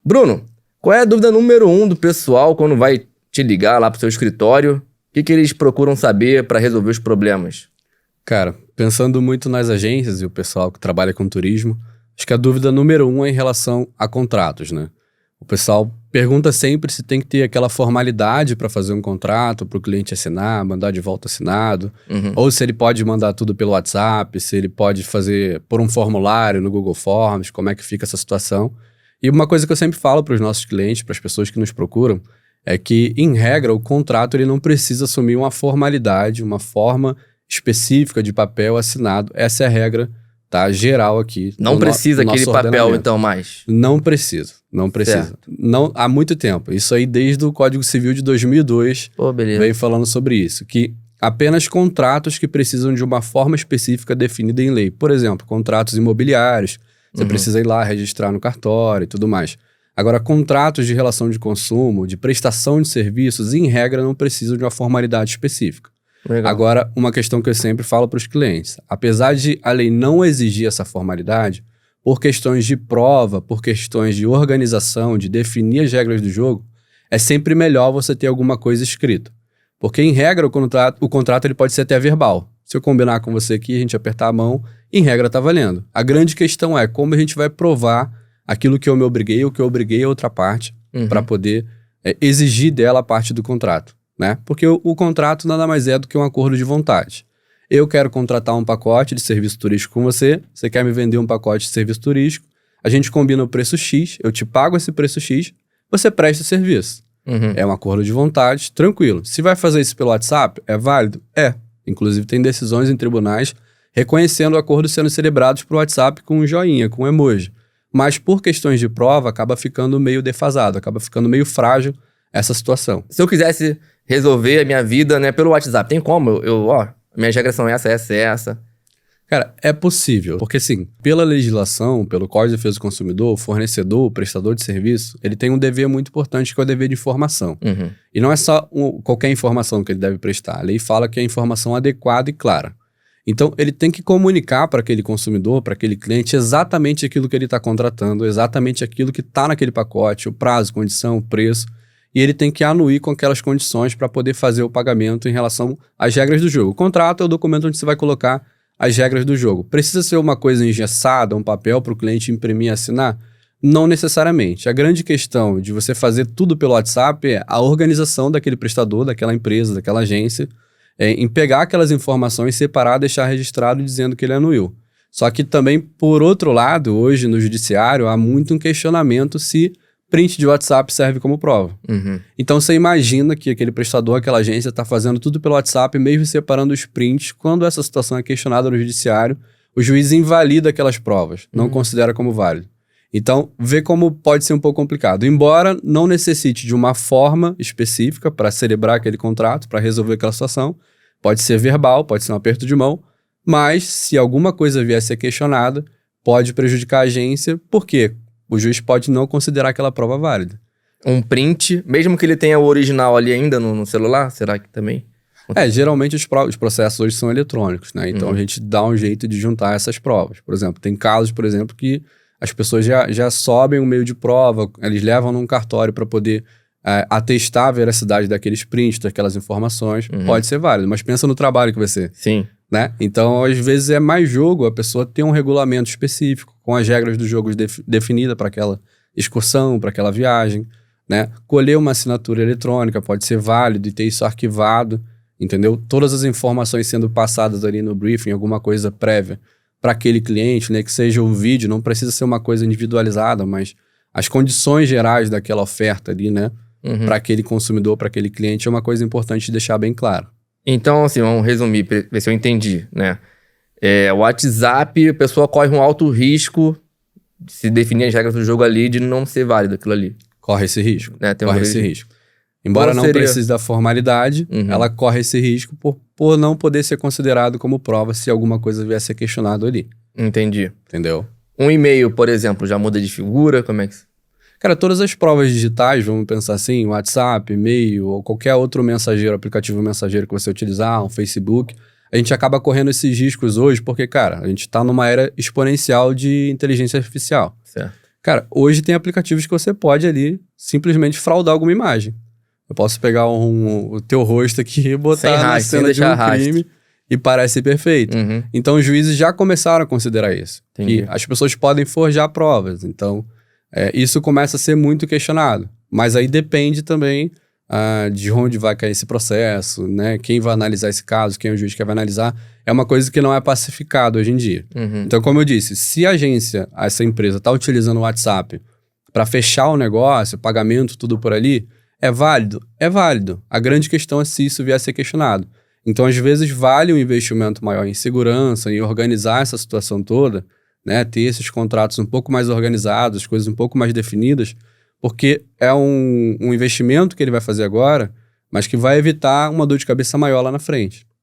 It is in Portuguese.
Bruno, qual é a dúvida número 1 do pessoal quando vai te ligar lá pro seu escritório? O que eles procuram saber para resolver os problemas? Cara, pensando muito nas agências e o pessoal que trabalha com turismo, acho que a dúvida número 1 é em relação a contratos, né? O pessoal pergunta sempre se tem que ter aquela formalidade para fazer um contrato para o cliente assinar, mandar de volta assinado, ou se ele pode mandar tudo pelo WhatsApp, se ele pode fazer por um formulário no Google Forms, como é que fica essa situação. E uma coisa que eu sempre falo para os nossos clientes, para as pessoas que nos procuram, é que, em regra, o contrato ele não precisa assumir uma formalidade, uma forma específica de papel assinado. Essa é a regra, tá, geral aqui. Não precisa aquele papel, então, mais? Não precisa, não precisa. Não, há muito tempo. Isso aí desde o Código Civil de 2002 veio falando sobre isso, que apenas contratos que precisam de uma forma específica definida em lei. Por exemplo, contratos imobiliários, você precisa ir lá registrar no cartório e tudo mais. Agora, contratos de relação de consumo, de prestação de serviços, em regra, não precisam de uma formalidade específica. Legal. Agora, uma questão que eu sempre falo para os clientes, apesar de a lei não exigir essa formalidade, por questões de prova, por questões de organização, de definir as regras do jogo, é sempre melhor você ter alguma coisa escrita. Porque, em regra, o contrato ele pode ser até verbal. Se eu combinar com você aqui, a gente apertar a mão, em regra está valendo. A grande questão é como a gente vai provar aquilo que eu me obriguei, o que eu obriguei a outra parte, para poder exigir dela a parte do contrato. Né? Porque o contrato nada mais é do que um acordo de vontade. Eu quero contratar um pacote de serviço turístico com você, você quer me vender um pacote de serviço turístico, a gente combina o preço X, eu te pago esse preço X, você presta o serviço. É um acordo de vontade, tranquilo. Se vai fazer isso pelo WhatsApp, é válido? É. Inclusive tem decisões em tribunais reconhecendo acordos sendo celebrados por WhatsApp com um joinha, com um emoji. Mas por questões de prova, acaba ficando meio defasado, acaba ficando meio frágil essa situação. Se eu quisesse resolver a minha vida, né, pelo WhatsApp, tem como? Minhas regras são essa. Cara, é possível, porque assim, pela legislação, pelo Código de Defesa do Consumidor, o fornecedor, o prestador de serviço, ele tem um dever muito importante que é o dever de informação. E não é só qualquer informação que ele deve prestar, a lei fala que é informação adequada e clara. Então, ele tem que comunicar para aquele consumidor, para aquele cliente, exatamente aquilo que ele está contratando, exatamente aquilo que está naquele pacote, o prazo, condição, o preço, e ele tem que anuir com aquelas condições para poder fazer o pagamento em relação às regras do jogo. O contrato é o documento onde você vai colocar as regras do jogo. Precisa ser uma coisa engessada, um papel para o cliente imprimir e assinar? Não necessariamente. A grande questão de você fazer tudo pelo WhatsApp é a organização daquele prestador, daquela empresa, daquela agência, em pegar aquelas informações, separar, deixar registrado dizendo que ele anuiu. Só que também, por outro lado, hoje no judiciário, há muito um questionamento se print de WhatsApp serve como prova. Então você imagina que aquele prestador, aquela agência está fazendo tudo pelo WhatsApp, mesmo separando os prints. Quando essa situação é questionada no judiciário, o juiz invalida aquelas provas, não considera como válido. Então, vê como pode ser um pouco complicado. Embora não necessite de uma forma específica para celebrar aquele contrato, para resolver aquela situação, pode ser verbal, pode ser um aperto de mão, mas se alguma coisa vier a ser questionada, pode prejudicar a agência, porque o juiz pode não considerar aquela prova válida. Um print, mesmo que ele tenha o original ali ainda no celular, será que também? Geralmente os processos hoje são eletrônicos, né? Então a gente dá um jeito de juntar essas provas. Por exemplo, tem casos, por exemplo, que as pessoas já sobem um meio de prova, eles levam num cartório para poder atestar a veracidade daqueles prints, daquelas informações. Pode ser válido, mas pensa no trabalho que vai ser. Sim. Né? Então, às vezes é mais jogo a pessoa ter um regulamento específico, com as regras do jogo definidas para aquela excursão, para aquela viagem, né? Colher uma assinatura eletrônica pode ser válido e ter isso arquivado, entendeu? Todas as informações sendo passadas ali no briefing, alguma coisa prévia para aquele cliente, né? Que seja um vídeo, não precisa ser uma coisa individualizada, mas as condições gerais daquela oferta ali, né? Para aquele consumidor, para aquele cliente, é uma coisa importante de deixar bem claro. Então, assim, vamos resumir, ver se eu entendi, né? O WhatsApp, a pessoa corre um alto risco de se definir as regras do jogo ali, de não ser válido aquilo ali. Corre esse risco, né? Corre esse risco. Embora não precise da formalidade, ela corre esse risco por não poder ser considerado como prova se alguma coisa vier a ser questionado ali. Entendi. Entendeu? Um e-mail, por exemplo, já muda de figura? Como é que... Cara, todas as provas digitais, vamos pensar assim, WhatsApp, e-mail ou qualquer outro mensageiro, aplicativo mensageiro que você utilizar, um Facebook, a gente acaba correndo esses riscos hoje porque, cara, a gente está numa era exponencial de inteligência artificial. Certo. Cara, hoje tem aplicativos que você pode ali simplesmente fraudar alguma imagem. Eu posso pegar o teu rosto aqui e botar na cena de um crime e parece perfeito. Então, os juízes já começaram a considerar isso. Que as pessoas podem forjar provas. Então, isso começa a ser muito questionado. Mas aí depende também de onde vai cair esse processo, né? Quem vai analisar esse caso, quem é o juiz que vai analisar. É uma coisa que não é pacificado hoje em dia. Então, como eu disse, se a agência, essa empresa, está utilizando o WhatsApp para fechar o negócio, pagamento, tudo por ali, é válido? É válido. A grande questão é se isso vier a ser questionado. Então, às vezes, vale um investimento maior em segurança, em organizar essa situação toda, né? Ter esses contratos um pouco mais organizados, coisas um pouco mais definidas, porque é um investimento que ele vai fazer agora, mas que vai evitar uma dor de cabeça maior lá na frente.